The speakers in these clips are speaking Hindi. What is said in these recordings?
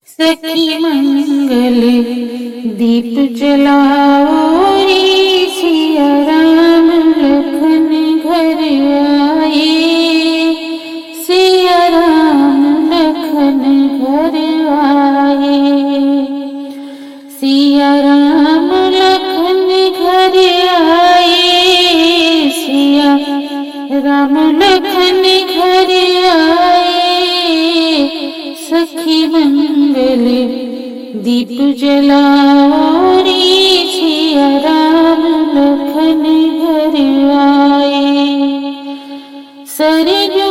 सखी मंगल दीप जलाओ रे, सिया राम लखन घर आए। सिया राम लखन घर आए। सिया राम लखन घर आए। सिया राम लखन घर आए। सखी मंगल दीप जलाओ रे, सिया राम लखन घर आए। सरयू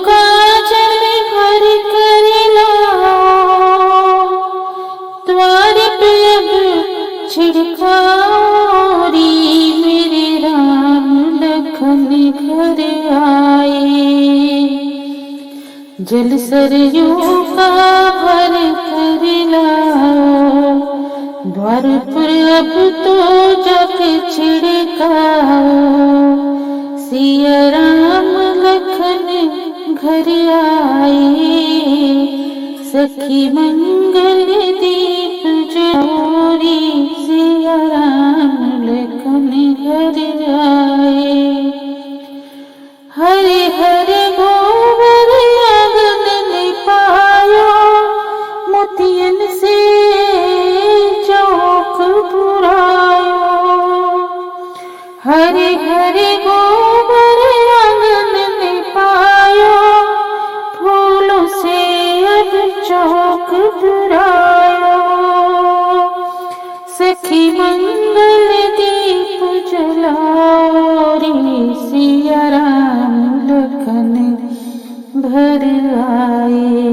का जल भर कर लाओ, द्वार पे अब छिड़काओ रे, मेरे राम लखन घर आए। जल सरयू का भर कर लाओ, द्वार पर अब तो जग छिड़काओ। सिया राम लखन घर आए। सखी मंगल दीप जलाओ रे, सिया राम लखन घर आए। हरे हरे गोबर आंगन लिपायो, मोतियन से चौक पुरायो। हरे हरे गोबर आंगन लिपायो, फूलों से अब चौक पुरायो। सखी मंगल दीप जलाओ रे, सिया राम लखन घर आए।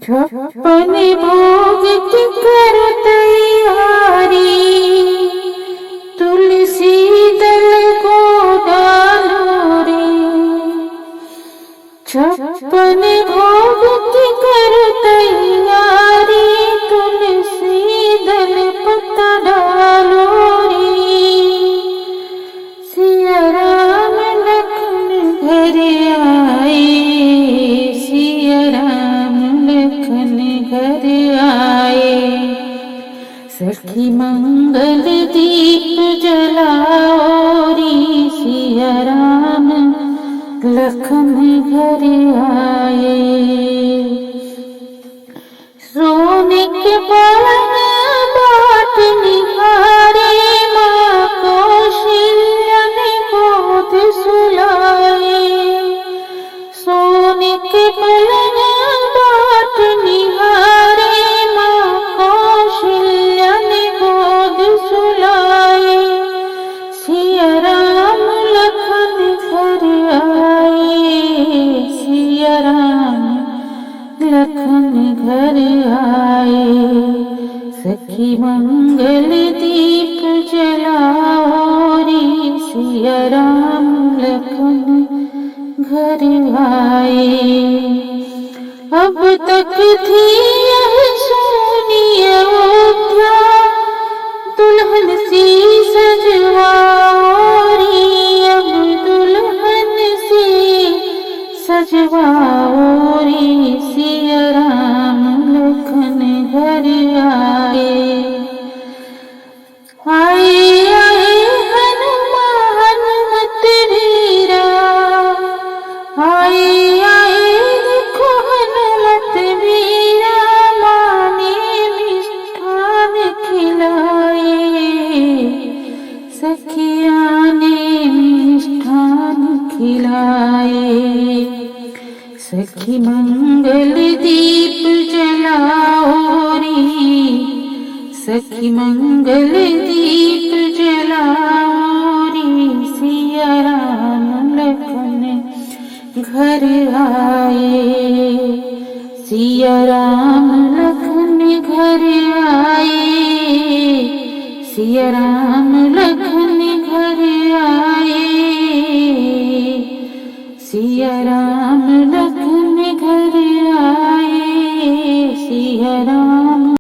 छप्पन भोग की करो तैयारी, तुलसी दल को डालो रे। छप्पन भोग की करो तैयारी, तुलसी दल पत्ता डालो रे। सिया राम लखन घर आए। सिया राम लखन घर आए। सखी मंगल दीप जलाओ रे, सिया राम लखन घर आए। सोने के पलंग बाट निहारे, माँ कौशल्या ने गोद सुलाए। सोने के पलंग बाट निहारे, माँ कौशल्या ने गोद सुलाए। सिया राम लखन घर आए। सिया राम लखन घर आए। सखी मंगल दीप जलाओ रे, सिया राम लखन घर आए। अब तक थी यह सोनी अयोध्या, दुल्हन सी सजवाओ रे। अब दुल्हन सी सजवाओ रे, सिया राम लखन घर आए। आए आए हनुमान हनुमत वीरा, आए आए देखो हनुमत वीरा। माँ ने मिष्ठान खिलाए, सखिया ने मिष्ठान खिलाए। सखी मंगल दीप जलाओ रे, सखी मंगल दीप जलाओ रे, सिया राम लखन घर आए। सिया राम लखन घर आए। सिया राम लखन घर आए। सिया राम लखन घर आए। सिया राम